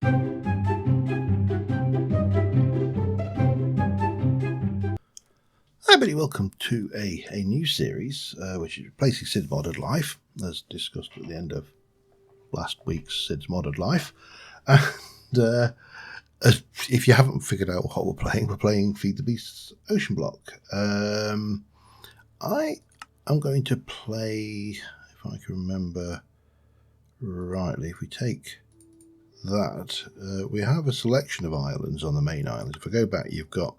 Hi everybody, welcome to a new series which is replacing Cids Modded Life, as discussed at the end of last week's Cids Modded Life. And if you haven't figured out what we're playing Feed the Beasts Ocean Block. I am going to play, if I can remember rightly, if we take that, we have a selection of islands on the main island. If I go back, you've got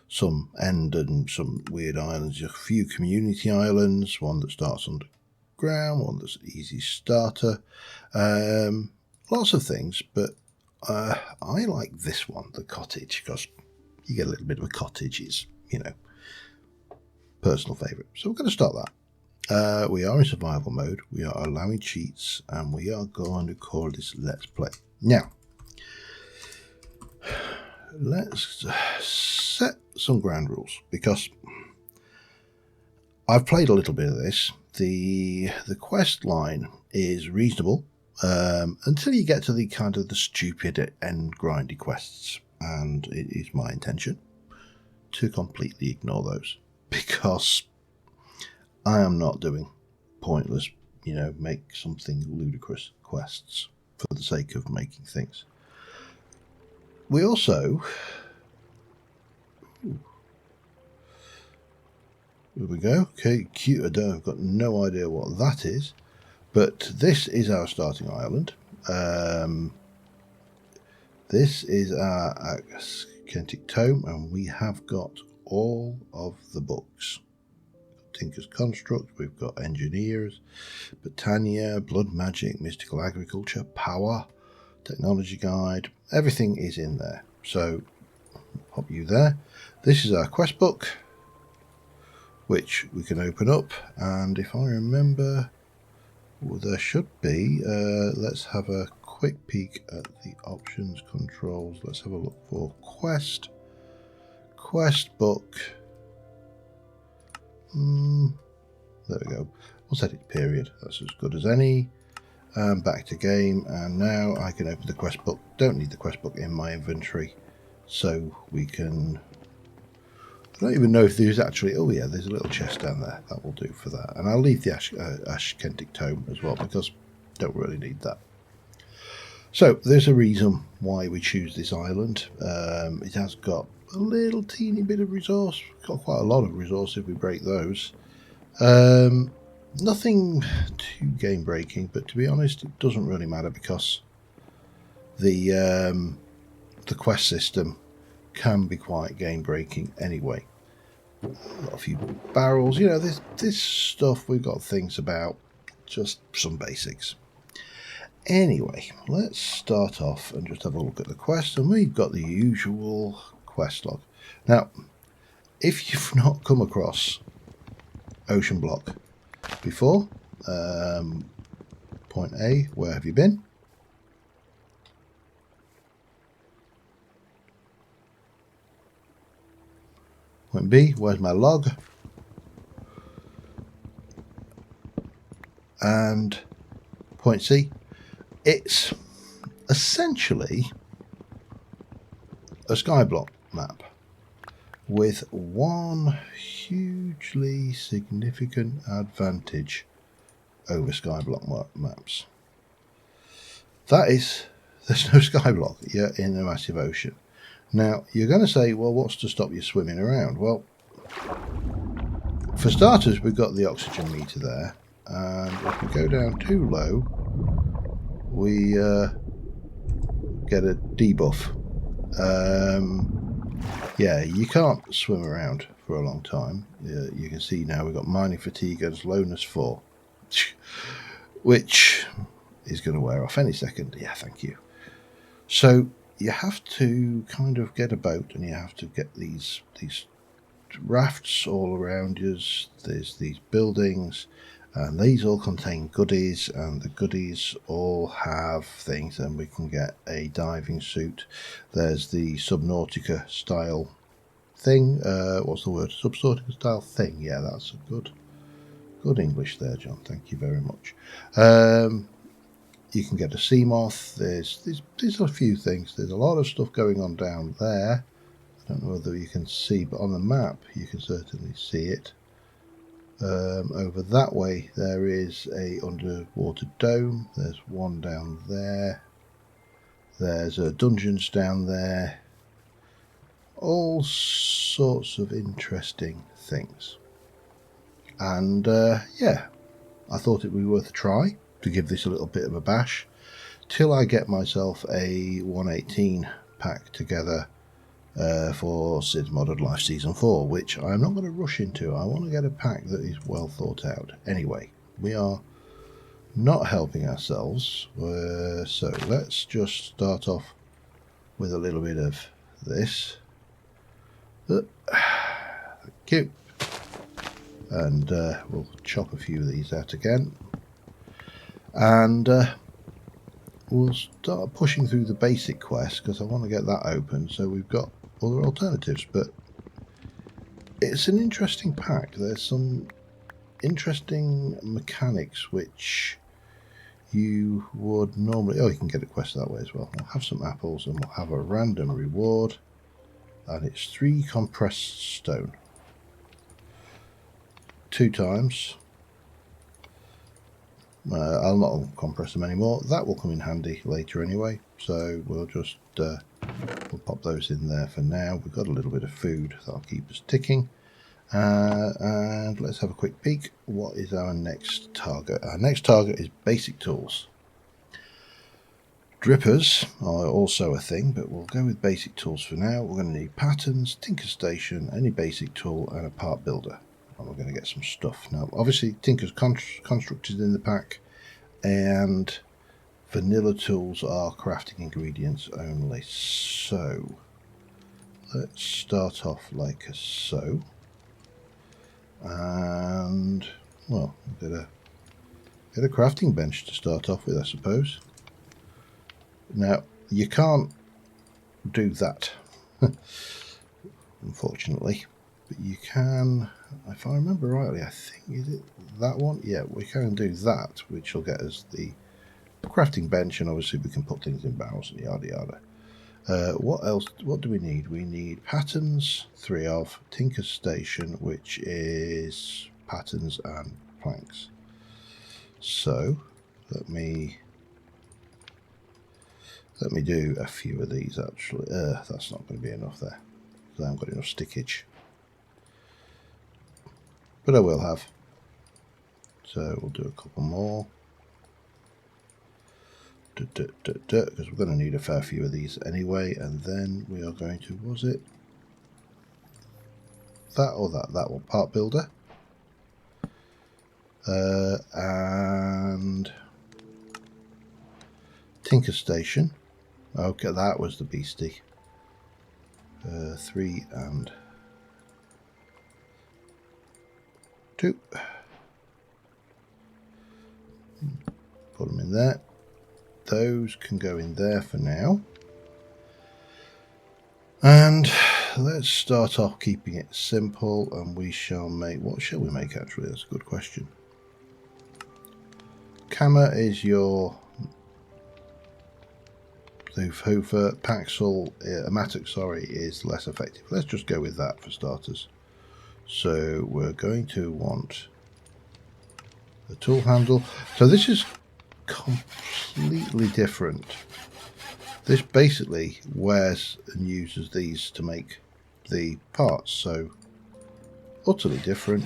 some end and some weird islands, a few community islands, one that starts underground, one that's an easy starter, lots of things, but I like this one, the cottage, because you get a little bit of a cottage. It's, you know, personal favourite. So we're going to start that. We are in survival mode, we are allowing cheats, and we are going to call this Let's Play. Now, let's set some ground rules, because I've played a little bit of this. The quest line is reasonable until you get to the kind of the stupid end grindy quests, and it is my intention to completely ignore those, because I am not doing pointless, you know, make something ludicrous quests for the sake of making things. We also, here we go. Okay, cute. I've got no idea what that is, but this is our starting island. This is our Celtic Tome, and we have got all of the books. Tinker's Construct, we've got Engineers, Britannia, Blood Magic, Mystical Agriculture, Power, Technology Guide. Everything is in there, so pop you there. This is our quest book, which we can open up, and if I remember, well, there should be, let's have a quick peek at the options, controls. Let's have a look for quest book. There we go. We'll set it period, that's as good as any. Back to game, and now I can open the quest book. Don't need the quest book in my inventory, so we can, I don't even know if there's actually, oh yeah, there's a little chest down there. That will do for that. And I'll leave the Ash Celtic Tome as well, because don't really need that. So there's a reason why we choose this island. It has got a little teeny bit of resource, got quite a lot of resource if we break those. Nothing too game breaking, but to be honest, it doesn't really matter, because the quest system can be quite game breaking anyway. Got a few barrels, you know, this stuff we've got things about, just some basics. Anyway, let's start off and just have a look at the quest, and we've got the usual quest log. Now, if you've not come across Ocean Block before, point A, where have you been? Point B, where's my log? And point C, it's essentially a skyblock map with one hugely significant advantage over skyblock maps. That is, there's no skyblock. You're in a massive ocean. Now, you're going to say, well, what's to stop you swimming around? Well, for starters, we've got the oxygen meter there, and if we go down too low, we get a debuff. Yeah, you can't swim around for a long time. You can see now we've got mining fatigue and slowness 4, which is going to wear off any second. Yeah, thank you. So you have to kind of get a boat, and you have to get these rafts all around us. There's these buildings, and these all contain goodies, and the goodies all have things, and we can get a diving suit. There's the Subnautica style thing. What's the word? Subnautica style thing. Yeah, that's a good English there, John. Thank you very much. you can get a sea moth. There's a few things. There's a lot of stuff going on down there. I don't know whether you can see, but on the map you can certainly see it. Over that way there is a underwater dome. There's one down there. There's dungeons down there. All sorts of interesting things. And yeah, I thought it would be worth a try to give this a little bit of a bash till I get myself a 118 pack together for Cids Modded Life Season 4, which I'm not going to rush into. I want to get a pack that is well thought out. Anyway, we are not helping ourselves, so let's just start off with a little bit of this. Thank you. And we'll chop a few of these out again. And we'll start pushing through the basic quest because I want to get that open so we've got other alternatives. But it's an interesting pack. There's some interesting mechanics which you would normally... Oh, you can get a quest that way as well. We'll have some apples and we'll have a random reward. And it's 3 compressed stone. 2 times. I'll not compress them anymore. That will come in handy later anyway. So we'll just we'll pop those in there for now. We've got a little bit of food that'll keep us ticking. And let's have a quick peek. What is our next target? Our next target is basic tools. Drippers are also a thing, but we'll go with basic tools for now. We're going to need patterns, tinker station, any basic tool, and a part builder. And we're going to get some stuff. Now, obviously, tinker's constructed in the pack, and vanilla tools are crafting ingredients only. So, let's start off like so. And, well, we'll get a crafting bench to start off with, I suppose. Now, you can't do that, unfortunately, but you can, if I remember rightly, I think, is it that one? Yeah, we can do that, which will get us the crafting bench, and obviously we can put things in barrels and yada yada. What else? What do we need? We need patterns, 3 of, tinker station, which is patterns and planks. So, let me do a few of these actually. That's not going to be enough there, because I haven't got enough stickage. But I will have. So we'll do a couple more. Because we're going to need a fair few of these anyway. And then we are going to, was it that or that? That one, part builder. And tinker station. Okay, that was the beastie. 3 and 2. Put them in there. Those can go in there for now. And let's start off keeping it simple, and we shall make... What shall we make actually? That's a good question. Kammer is your... Hoofer, Paxel, Matic, sorry, is less effective. Let's just go with that for starters. So we're going to want the tool handle. So this is completely different. This basically wears and uses these to make the parts. So utterly different.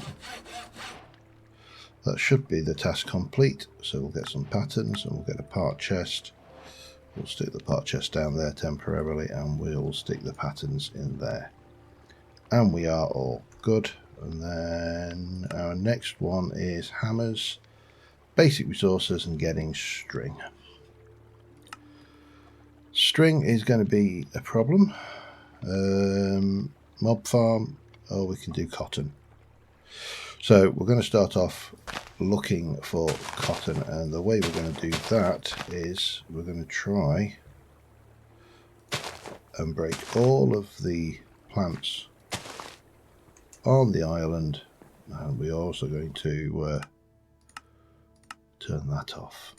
That should be the task complete. So we'll get some patterns and we'll get a part chest. We'll stick the part chest down there temporarily, and we'll stick the patterns in there. And we are all good. And then our next one is hammers, basic resources, and getting string. String is going to be a problem. Mob farm, or we can do cotton. So we're going to start off looking for cotton, and the way we're going to do that is we're going to try and break all of the plants on the island, and we're also going to turn that off.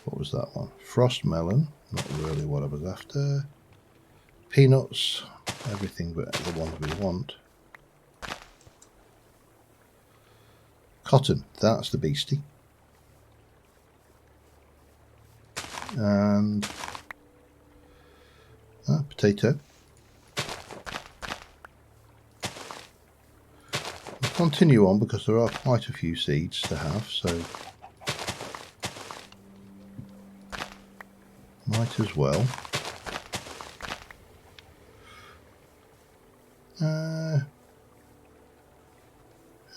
What was that one? Frost melon. Not really what I was after. Peanuts. Everything but the ones we want. Cotton. That's the beastie. And potato. We'll continue on because there are quite a few seeds to have, so might as well.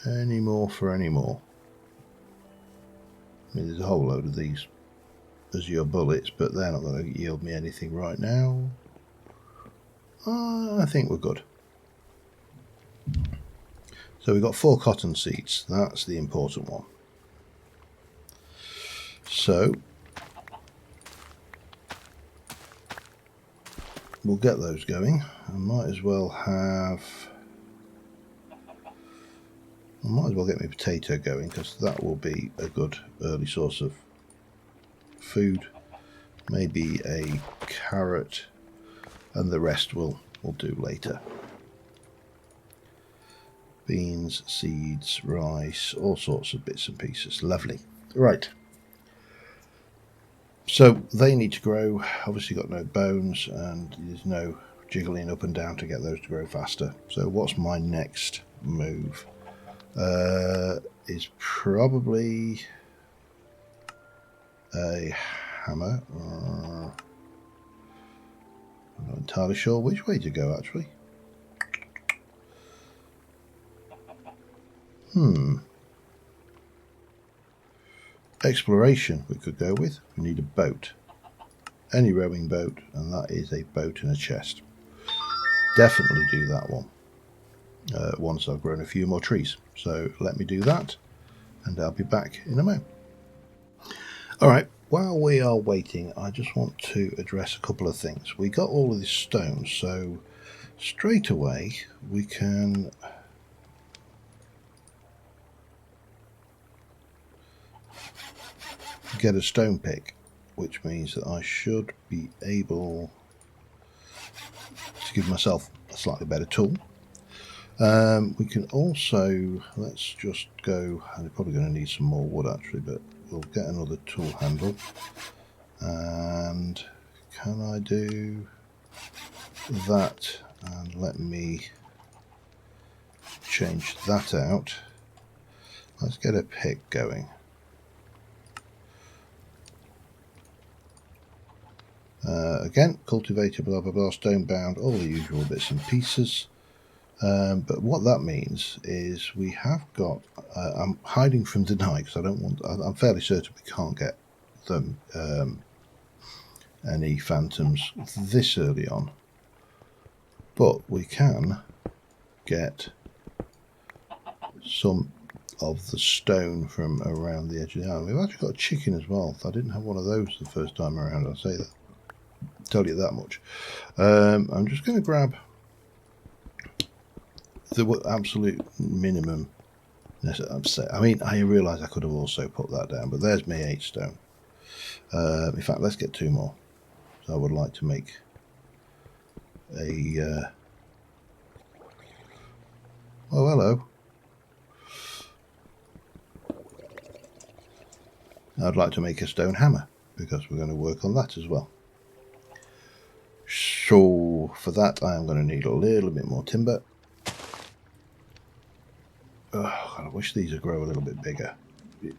Any more for any more? I mean, there's a whole load of these Azure bullets, but they're not going to yield me anything right now. I think we're good. So we've got 4 cotton seeds. That's the important one. So we'll get those going. I might as well get my potato going, because that will be a good early source of food. Maybe a carrot, and the rest we'll do later. Beans, seeds, rice, all sorts of bits and pieces. Lovely. Right. So they need to grow. Obviously got no bones, and there's no jiggling up and down to get those to grow faster. So what's my next move? Is probably a hammer. I'm not entirely sure which way to go, actually. Exploration we could go with. We need a boat. Any rowing boat, and that is a boat and a chest. Definitely do that one. Once I've grown a few more trees. So let me do that, and I'll be back in a moment. Alright, while we are waiting, I just want to address a couple of things. We got all of this stone, so straight away we can get a stone pick, which means that I should be able to give myself a slightly better tool. We can also, let's just go, I'm probably going to need some more wood actually, but we'll get another tool handle. And can I do that? And let me change that out. Let's get a pick going. Again, cultivator, blah blah blah, stone bound, all the usual bits and pieces. But what that means is we have got. I'm hiding from the night because I don't want. I'm fairly certain we can't get them any phantoms this early on, but we can get some of the stone from around the edge of the island. We've actually got a chicken as well. I didn't have one of those the first time around. I'll say that. Tell you that much. I'm just going to grab the absolute minimum. I mean, I realise I could have also put that down, but there's me 8 stone. In fact, let's get 2 more. So I would like to make a. Oh, hello. I'd like to make a stone hammer because we're going to work on that as well. So for that I am going to need a little bit more timber. Oh, I wish these would grow a little bit bigger.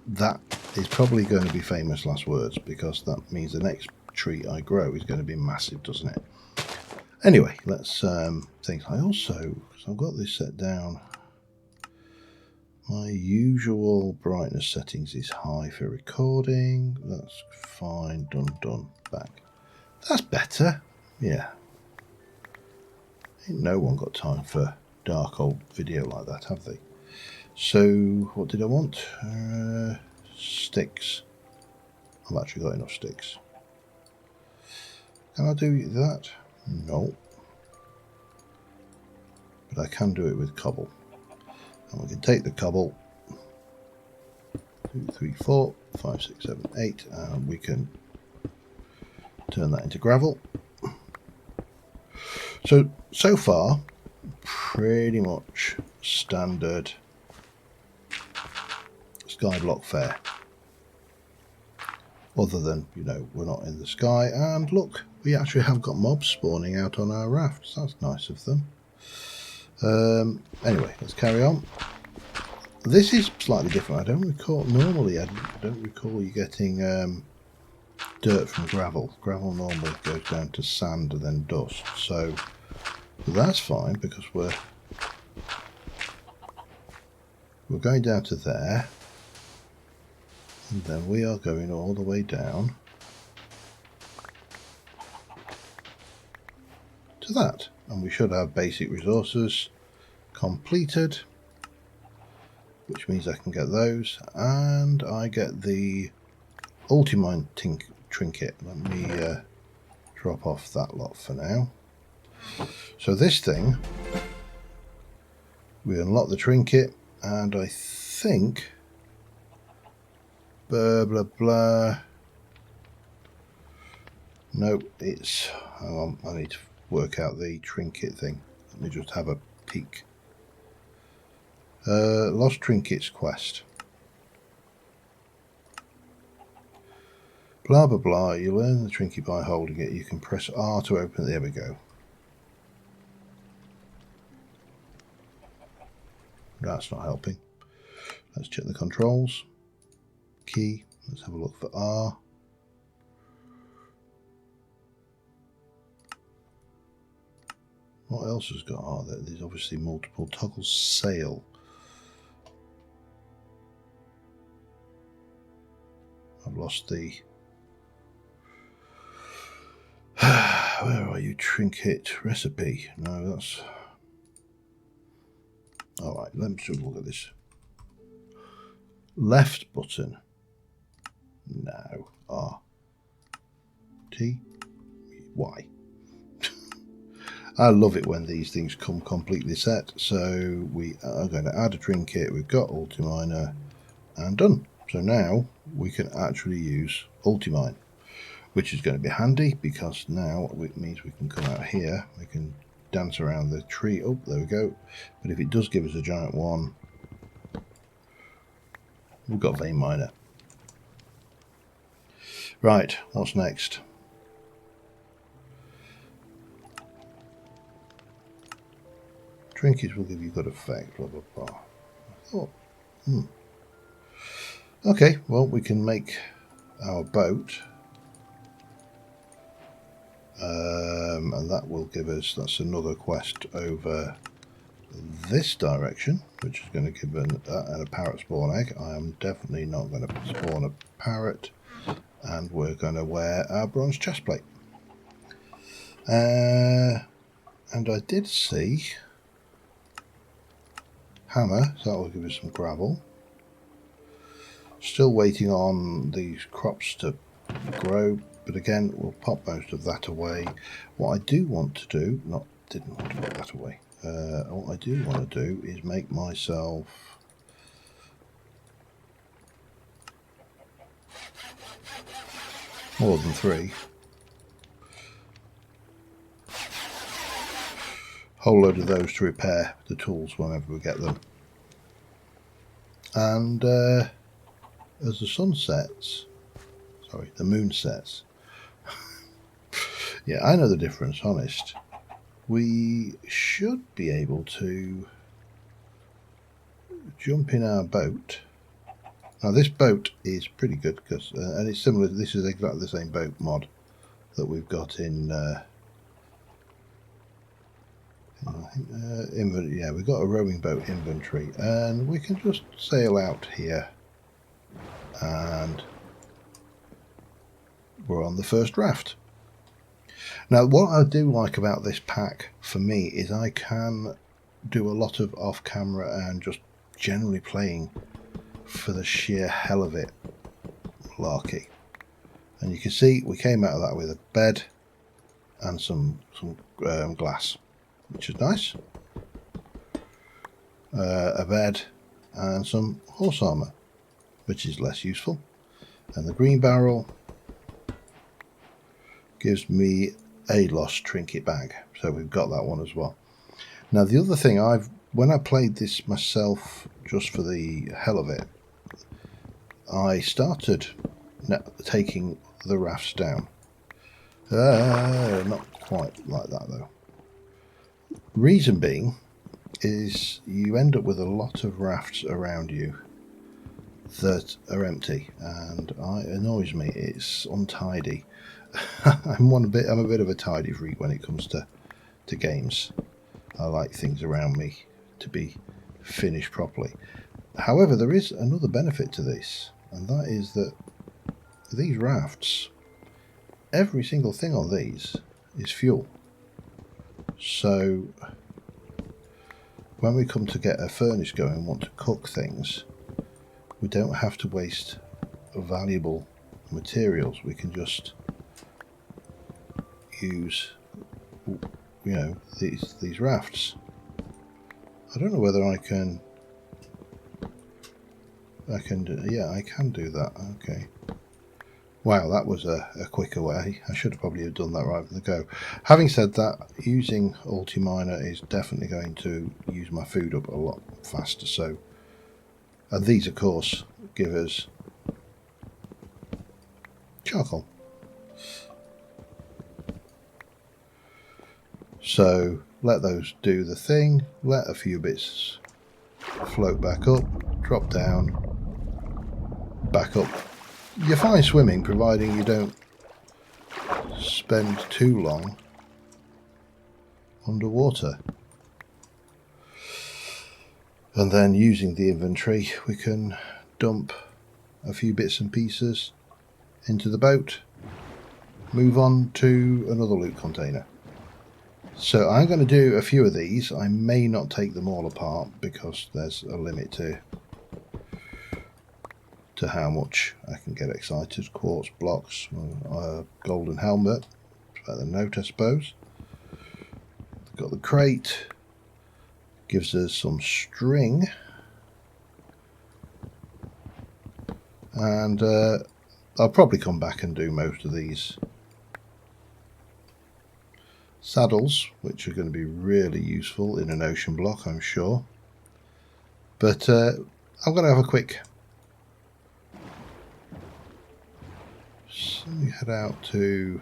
That is probably going to be famous last words, because that means the next tree I grow is going to be massive, doesn't it? Anyway, let's think. I also, so I've got this set down. My usual brightness settings is high for recording. That's fine. Done. Back. That's better. Yeah. Ain't no one got time for dark old video like that, have they? So, what did I want? Sticks. I've actually got enough sticks. Can I do that? No. But I can do it with cobble. And we can take the cobble 2, 3, 4, 5, 6, 7, 8, and we can turn that into gravel. So far, pretty much standard skyblock fare. Other than, you know, we're not in the sky, and look, we actually have got mobs spawning out on our rafts. That's nice of them. Anyway, let's carry on. This is slightly different. I don't recall, normally I don't recall you getting dirt from gravel. Gravel normally goes down to sand and then dust, so that's fine because we're going down to there, and then we are going all the way down to that, and we should have basic resources completed, which means I can get those, and I get the ultimine trinket. Let me drop off that lot for now. So this thing, we unlock the trinket, and I think blah blah blah. Nope, it's, hang on, I need to work out the trinket thing. Let me just have a peek. Lost Trinkets quest. Blah blah blah. You learn the trinket by holding it. You can press R to open it. There we go. That's not helping. Let's check the controls. Key. Let's have a look for R. What else has got R there? There's obviously multiple. Toggle sail. I've lost the... Where are you? Trinket recipe. No, that's... Alright, let's have a look at this. Left button. No. R. T. Y. I love it when these things come completely set. So we are going to add a trinket. We've got Ultiminer and done. So now we can actually use Ultimine, which is going to be handy because now it means we can come out here. We can dance around the tree. Oh, there we go. But if it does give us a giant one, we've got Vein Miner. Right, what's next? Trinkets will give you good effect, blah blah blah. I thought, okay, well, we can make our boat, and that will give us, that's another quest over this direction, which is going to give an a parrot spawn egg. I am definitely not going to spawn a parrot, and we're going to wear our bronze chest plate. And I did see hammer, so that will give us some gravel. Still waiting on these crops to grow, but again we'll pop most of that away. What I do want to do, didn't want to put that away. What I do want to do is make myself more than 3. Whole load of those to repair the tools whenever we get them. And as the sun sets, sorry, the moon sets. Yeah, I know the difference, honest. We should be able to jump in our boat. Now this boat is pretty good because, and it's similar. This is exactly the same boat mod that we've got in. Inventory. Yeah, we've got a rowing boat inventory, and we can just sail out here, and we're on the first raft. Now, what I do like about this pack for me is I can do a lot of off-camera and just generally playing for the sheer hell of it, larky. And you can see we came out of that with a bed and some glass, which is nice. A bed and some horse armour, which is less useful. And the green barrel gives me a lost trinket bag, so we've got that one as well. Now the other thing, when I played this myself just for the hell of it, I started taking the rafts down. Not quite like that though. Reason being is you end up with a lot of rafts around you that are empty, and it annoys me. It's untidy. I'm a bit of a tidy freak when it comes to games. I like things around me to be finished properly. However, there is another benefit to this, and that is that these rafts, every single thing on these is fuel. So when we come to get a furnace going and want to cook things, we don't have to waste valuable materials. We can just use, you know, these rafts. I don't know whether I can do, yeah, I can do that. Okay. Wow, that was a quicker way. I should have probably have done that right from the go. Having said that, using Ultiminer is definitely going to use my food up a lot faster. So, and these, of course, give us charcoal. So let those do the thing. Let a few bits float back up, drop down, back up. You're fine swimming, providing you don't spend too long underwater. And then using the inventory, we can dump a few bits and pieces into the boat, move on to another loot container. So I'm going to do a few of these. I may not take them all apart because there's a limit to how much I can get excited. Quartz blocks, golden helmet, better note I suppose. Got the crate, gives us some string, and I'll probably come back and do most of these saddles, which are going to be really useful in an ocean block, I'm sure. But I'm going to have a quick, so we head out to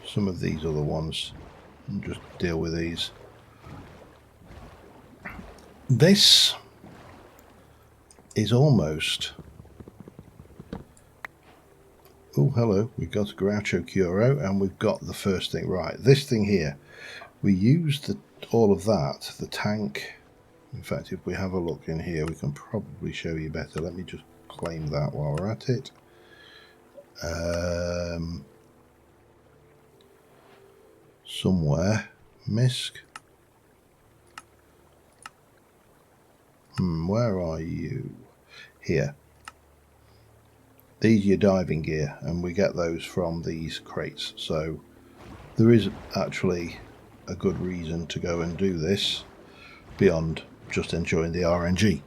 some of these other ones and just deal with these. This is almost, oh hello, we've got a Groucho Curo and we've got the first thing right. This thing here, we used all of that, the tank. In fact, if we have a look in here, we can probably show you better. Let me just claim that while we're at it. Somewhere, Misk. Where are you? Here. These are your diving gear, and we get those from these crates. So there is actually a good reason to go and do this beyond just enjoying the RNG.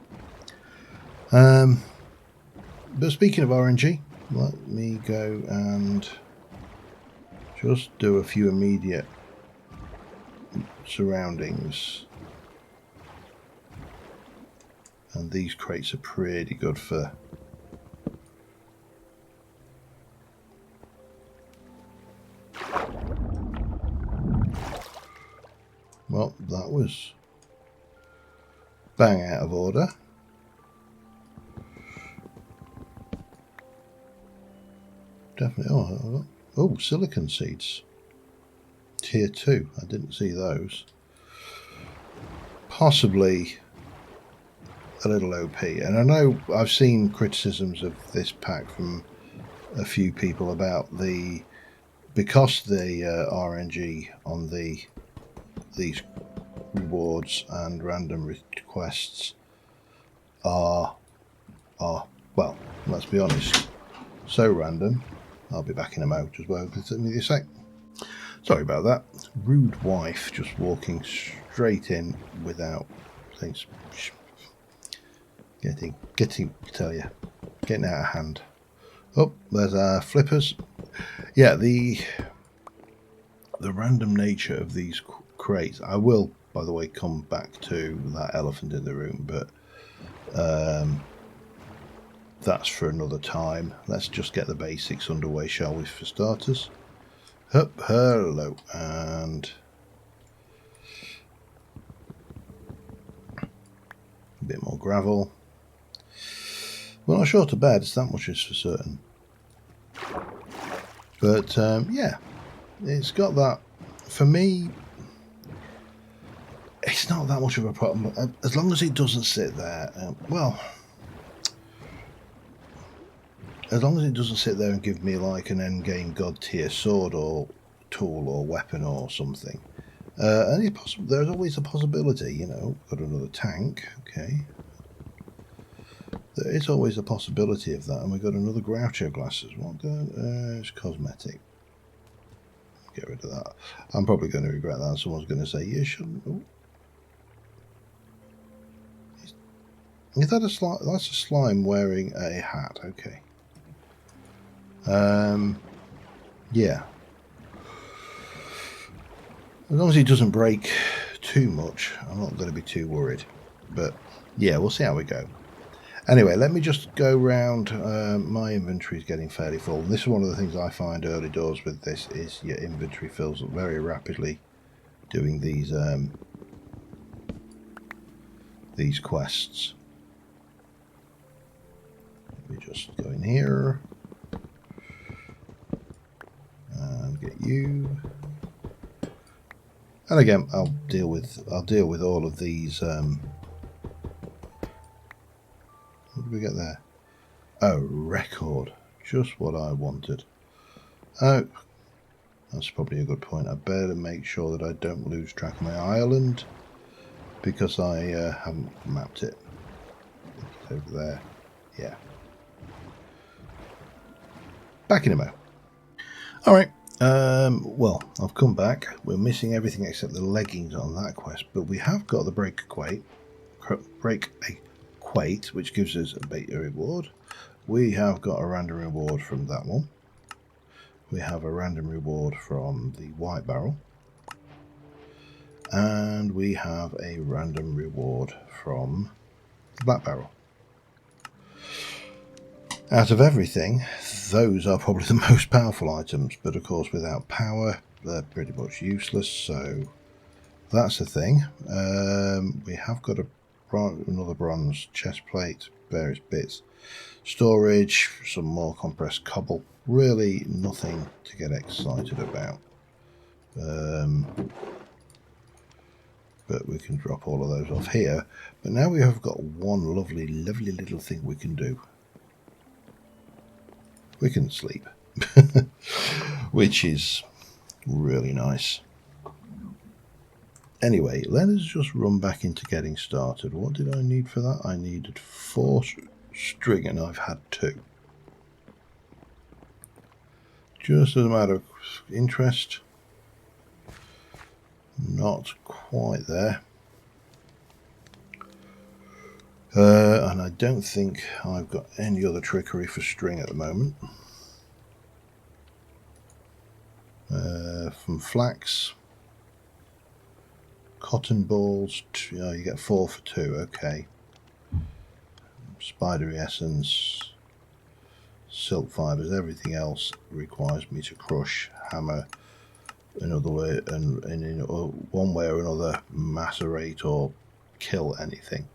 But speaking of RNG, let me go and just do a few immediate surroundings. And these crates are pretty good for well, that was bang out of order. Definitely. Oh, silicon seeds. Tier 2. I didn't see those. Possibly a little OP. And I know I've seen criticisms of this pack from a few people about because the RNG on these rewards and random requests are well, let's be honest, so random. I'll be back in a moment as well. Give me a sec. Sorry about that. Rude wife just walking straight in without things. Getting, tell you, getting out of hand. Oh, there's our flippers. Yeah, the random nature of these crates. I will, by the way, come back to that elephant in the room, but that's for another time. Let's just get the basics underway, shall we, for starters? Hup, hello, and a bit more gravel. We're not short of beds, that much is for certain. But yeah, it's got that. For me, it's not that much of a problem as long as it doesn't sit there. Well, as long as it doesn't sit there and give me like an endgame god tier sword or tool or weapon or something. And there's always a possibility, you know. Got another tank, okay. There is always a possibility of that, and we've got another Groucho glasses. What? It's cosmetic. Get rid of that. I'm probably going to regret that. Someone's going to say, you shouldn't. Oh. Is that a slime? That's a slime wearing a hat. Okay. Yeah. As long as it doesn't break too much, I'm not going to be too worried. But yeah, we'll see how we go. Anyway, let me just go round. My inventory is getting fairly full. This is one of the things I find early doors with this is your inventory fills up very rapidly doing these quests. Let me just go in here and get you. And again, I'll deal with all of these. What did we get there? Oh, record. Just what I wanted. Oh, that's probably a good point. I better make sure that I don't lose track of my island because I haven't mapped it. It's over there. Yeah. Back in a mo. All right. Well, I've come back. We're missing everything except the leggings on that quest, but we have got the break a quate, which gives us a beta reward. We have got a random reward from that one. We have a random reward from the white barrel. And we have a random reward from the black barrel. Out of everything, those are probably the most powerful items, but of course without power, they're pretty much useless, so that's the thing. We have got another bronze chest plate, various bits. Storage, some more compressed cobble. Really nothing to get excited about. But we can drop all of those off here. But now we have got one lovely little thing we can do. We can sleep. Which is really nice. Anyway, let us just run back into getting started. What did I need for that? I needed 4 string and I've had 2. Just as a matter of interest. Not quite there. And I don't think I've got any other trickery for string at the moment. From flax. Cotton balls, you get 4 for 2, okay. Spidery essence, silk fibers, everything else requires me to crush, hammer, another way, and in one way or another macerate or kill anything.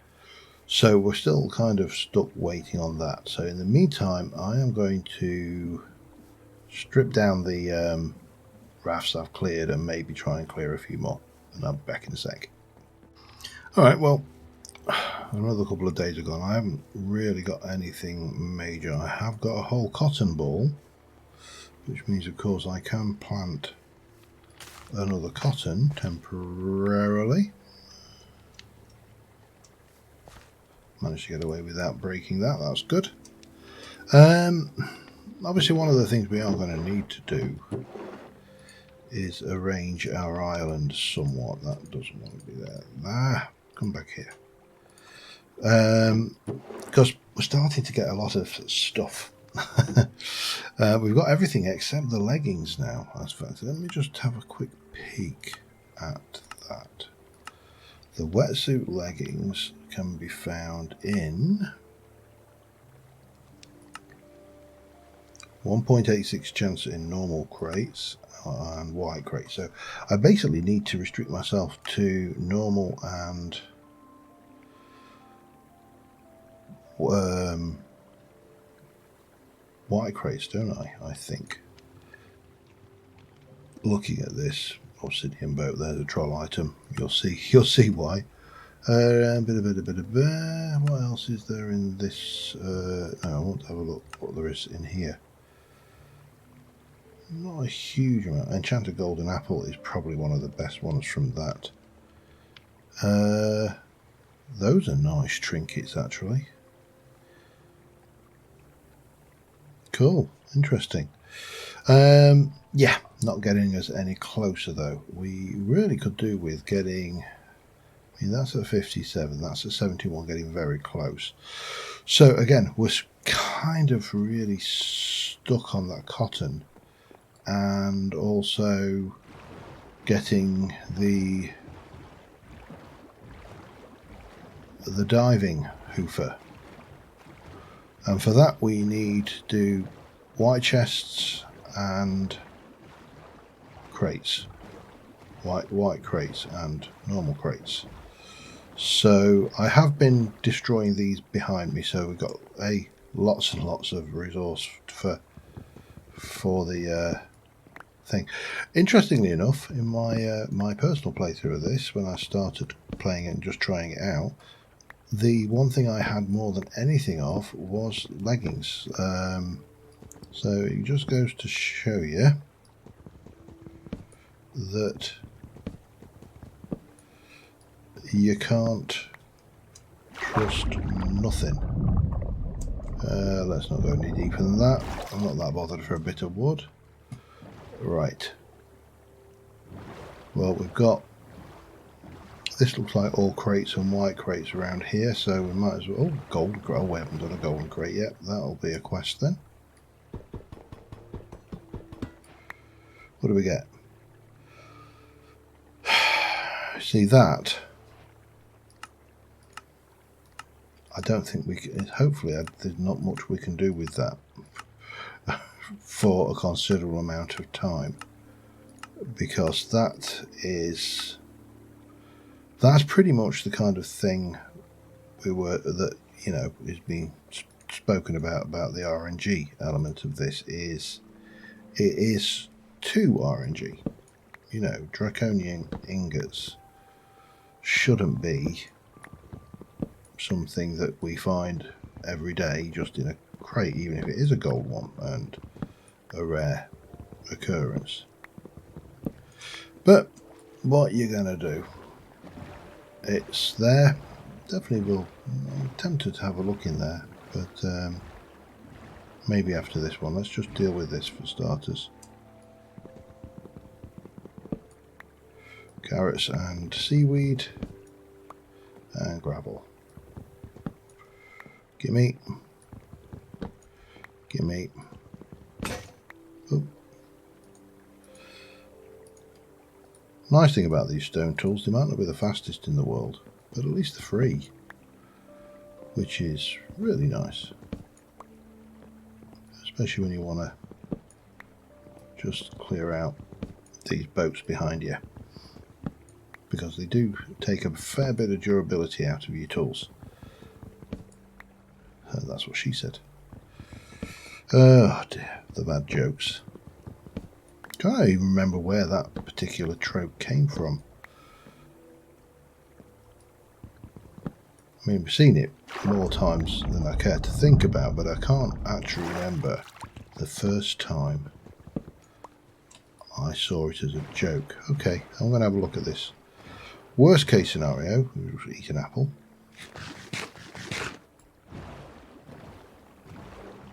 So we're still kind of stuck waiting on that. So in the meantime, I am going to strip down the rafts I've cleared and maybe try and clear a few more. And I'll be back in a sec. Alright, well, another couple of days ago, I haven't really got anything major. I have got a whole cotton ball, which means, of course, I can plant another cotton temporarily. Managed to get away without breaking that, that's good. Obviously, one of the things we are going to need to do is arrange our island somewhat. That doesn't want to be there. Come back here. because we're starting to get a lot of stuff. We've got everything except the leggings now. Let me just have a quick peek at that. The wetsuit leggings can be found in 1.86 chance in normal crates and white crates. So I basically need to restrict myself to normal and white crates, don't I think. Looking at this obsidian boat, there's a troll item. You'll see why. What else is there in this? I want to have a look what there is in here. Not a huge amount. Enchanted golden apple is probably one of the best ones from that. Those are nice trinkets, actually. Cool, interesting. Yeah, not getting us any closer though. We really could do with getting. I mean, that's at 57. That's at 71. Getting very close. So again, we're kind of really stuck on that cotton. And also getting the diving hoofer, and for that we need to do white chests and crates, white crates and normal crates. So I have been destroying these behind me, so we've got lots and lots of resource for the thing. Interestingly enough, in my my personal playthrough of this, when I started playing it and just trying it out, the one thing I had more than anything of was leggings. So it just goes to show you that you can't trust nothing. Let's not go any deeper than that. I'm not that bothered for a bit of wood. Right. Well, we've got, this looks like all crates and white crates around here, so we might as well. Oh, gold. Oh, we haven't done a golden crate yet. That'll be a quest then. What do we get? See that? I don't think we can. Hopefully, there's not much we can do with that for a considerable amount of time, because that's pretty much the kind of thing that is being spoken about the RNG element of this. It is too RNG. Draconian ingots shouldn't be something that we find every day just in a crate, even if it is a gold one and a rare occurrence. But what you're gonna do, it's there. Definitely will. I'm tempted to have a look in there, but maybe after this one. Let's just deal with this for starters. Carrots and seaweed and gravel. Gimme. Oh. Nice thing about these stone tools, they might not be the fastest in the world, but at least they're free, which is really nice, especially when you want to just clear out these boats behind you, because they do take a fair bit of durability out of your tools. That's what she said. Oh dear, the bad jokes. Can't even remember where that particular trope came from. I mean, we've seen it more times than I care to think about, but I can't actually remember the first time I saw it as a joke. Okay, I'm going to have a look at this. Worst case scenario, we'll eat an apple.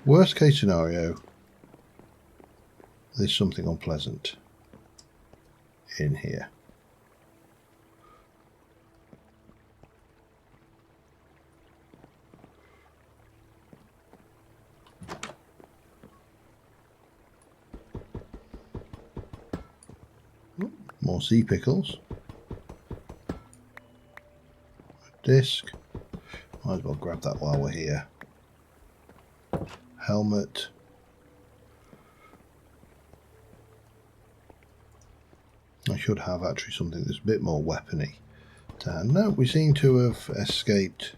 Worst case scenario, there's something unpleasant in here. More sea pickles. Disc. Might as well grab that while we're here. Helmet. I should have actually something that's a bit more weapony to hand. No, we seem to have escaped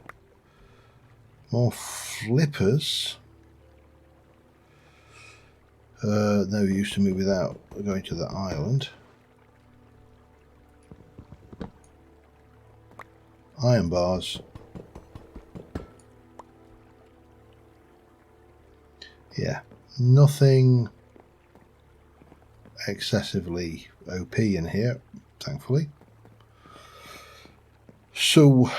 more flippers. No use to me without going to the island. Iron bars. Yeah, nothing excessively OP in here, thankfully. So,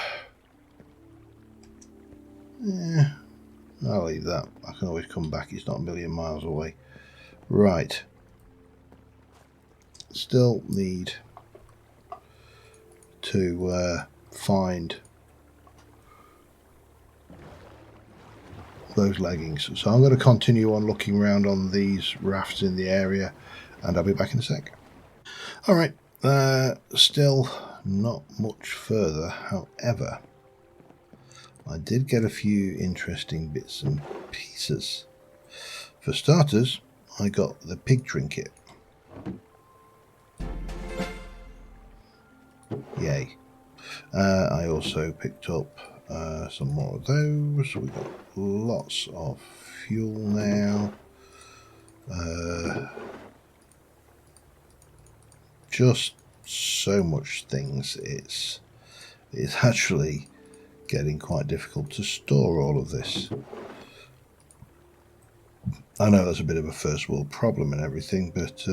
yeah, I'll leave that. I can always come back. It's not a million miles away. Right. Still need to find those leggings. So I'm going to continue on looking around on these rafts in the area, and I'll be back in a sec. Alright, still not much further. However, I did get a few interesting bits and pieces. For starters, I got the pig trinket. Yay. I also picked up some more of those. We've got lots of fuel now. Just so much things. It's actually getting quite difficult to store all of this. I know that's a bit of a first world problem and everything, but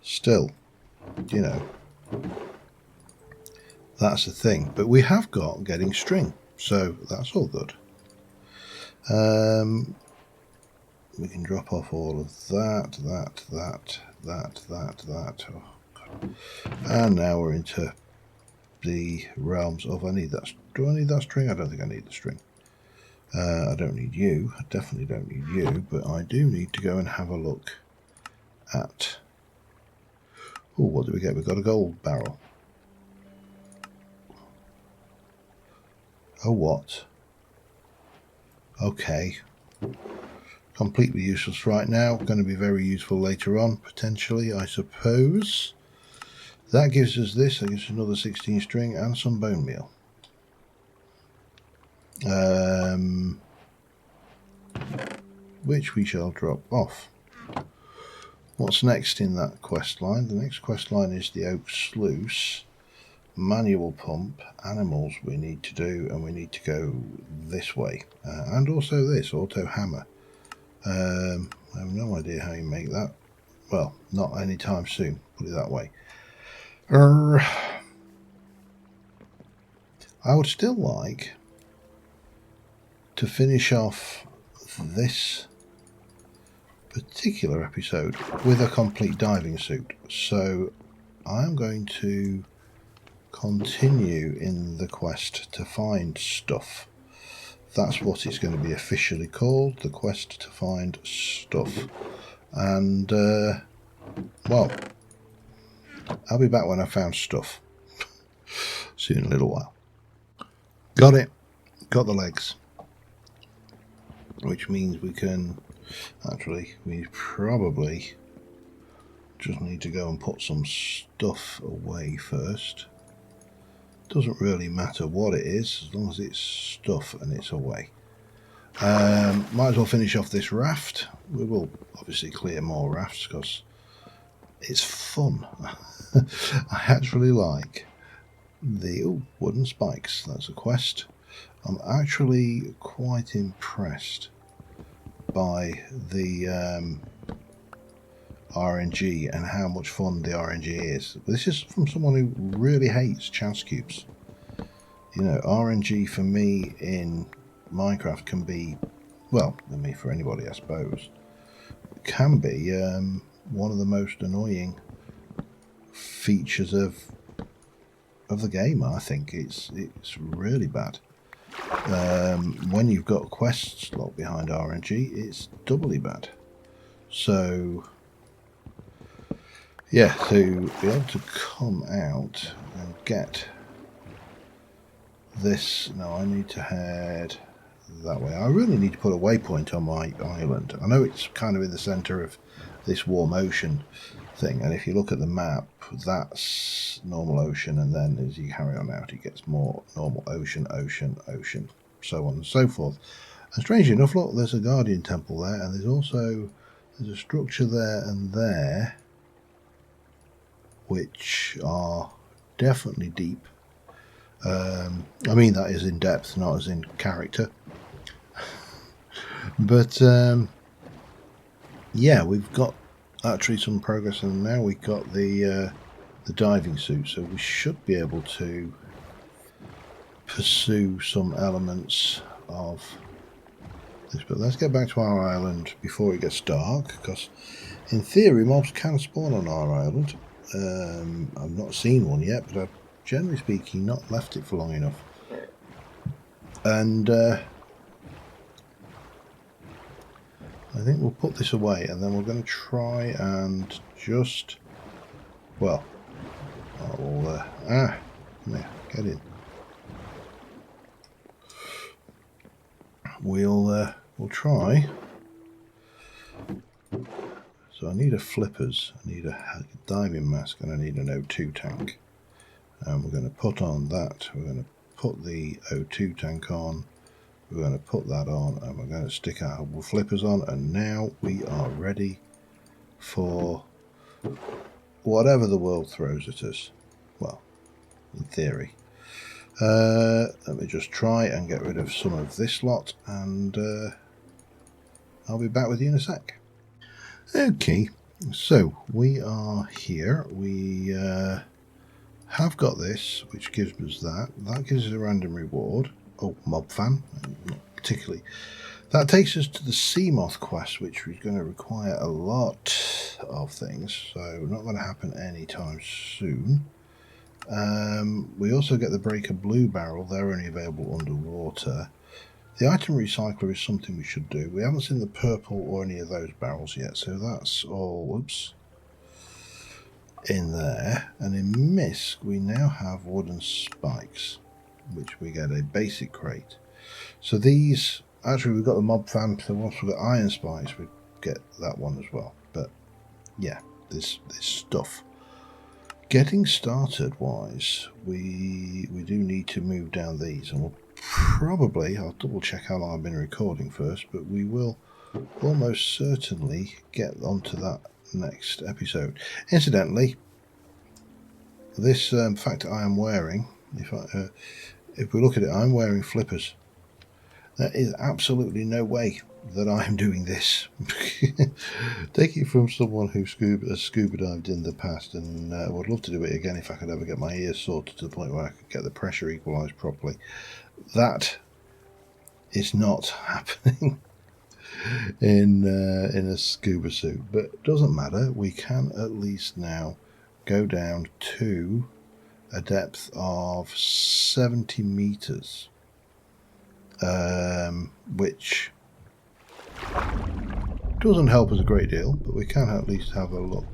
still, you know, that's the thing. But we have got getting string, so that's all good. We can drop off all of that. Oh, God. And now we're into the realms of I need that. Do I need that string? I don't think I need the string. I don't need you. I definitely don't need you, but I do need to go and have a look at... Oh, what do we get? We've got a gold barrel. Oh, what? Okay. Completely useless right now. Going to be very useful later on, potentially, I suppose. That gives us this. That gives us another 16 string and some bone meal. Which we shall drop off. What's next in that quest line? The next quest line is the Oak Sluice. Manual pump, animals we need to do, and we need to go this way. And also this, auto hammer. I have no idea how you make that. Well, not anytime soon, put it that way. I would still like to finish off this particular episode with a complete diving suit. So I'm going to continue in the quest to find stuff. That's what it's going to be officially called, the quest to find stuff. And, well, I'll be back when I found stuff. See you in a little while. Got it. Got the legs. Which means we can... Actually, we probably just need to go and put some stuff away first. Doesn't really matter what it is, as long as it's stuff and it's away. Might as well finish off this raft. We will obviously clear more rafts because it's fun. I actually like the wooden spikes. That's a quest. I'm actually quite impressed by the RNG and how much fun the RNG is. This is from someone who really hates chance cubes. You know, RNG for me in Minecraft can be, well, I mean for anybody I suppose, can be one of the most annoying features of the game. I think it's really bad. When you've got quests locked behind RNG, it's doubly bad. So yeah, to be able to come out and get this, no, I need to head that way. I really need to put a waypoint on my island. I know it's kind of in the centre of this warm ocean thing, and if you look at the map, that's normal ocean, and then as you carry on out it gets more normal ocean, ocean, ocean, so on and so forth. And strangely enough, look, there's a guardian temple there, and there's a structure there and there which are definitely deep. I mean, that is in depth, not as in character. But yeah, we've got actually some progress, and now we've got the diving suit, so we should be able to pursue some elements of this. But let's get back to our island before it gets dark, because in theory mobs can spawn on our island. I've not seen one yet, but I've generally speaking not left it for long enough. And I think we'll put this away, and then we're going to try and just, well, yeah, get in. We'll try. So I need a flippers, I need a diving mask, and I need an O2 tank. And we're going to put on that. We're going to put the O2 tank on. We're going to put that on, and we're going to stick our flippers on. And now we are ready for whatever the world throws at us. Well, in theory. Let me just try and get rid of some of this lot, and I'll be back with you in a sec. Okay, so we are here. We have got this, which gives us that. That gives us a random reward. Oh, mob fan, not particularly. That takes us to the sea moth quest, which is going to require a lot of things, so not going to happen anytime soon. We also get the breaker blue barrel. They're only available underwater. The item recycler is something we should do. We haven't seen the purple or any of those barrels yet, so that's all, whoops, in there. And in Misk we now have wooden spikes, which we get a basic crate. So these, actually we've got the mob fan, so once we've got iron spikes we get that one as well. But yeah, this stuff. Getting started wise, we do need to move down these, and we'll probably, I'll double check how long I've been recording first, but we will almost certainly get onto that next episode. Incidentally, this fact I am wearing, if we look at it, I'm wearing flippers. There is absolutely no way that I'm doing this. Take it from someone who has scuba dived in the past, and would love to do it again if I could ever get my ears sorted to the point where I could get the pressure equalised properly. That is not happening in a scuba suit, but it doesn't matter. We can at least now go down to a depth of 70 meters, which doesn't help us a great deal, but we can at least have a look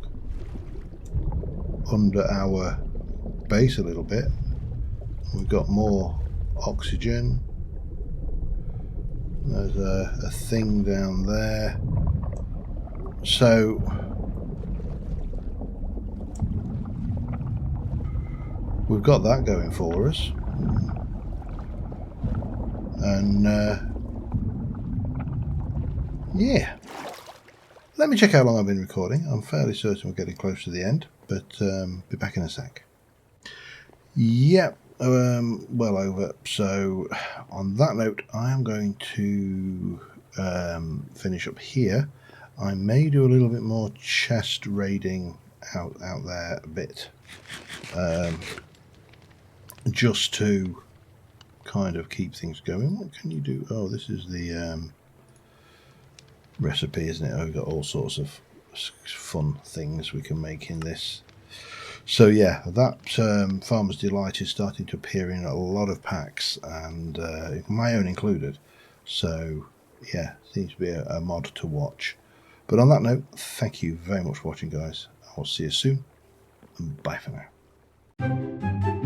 under our base a little bit. We've got more oxygen. There's a thing down there. So we've got that going for us. And yeah, let me check how long I've been recording. I'm fairly certain we're getting close to the end, but be back in a sec. Yep, well over. So on that note, I am going to finish up here. I may do a little bit more chest raiding out there a bit, just to kind of keep things going. What can you do? Oh, this is the recipe, isn't it? Oh, we've got all sorts of fun things we can make in this. So yeah, that Farmer's Delight is starting to appear in a lot of packs, and my own included. So yeah, seems to be a mod to watch. But on that note, thank you very much for watching, guys. I'll see you soon, and bye for now.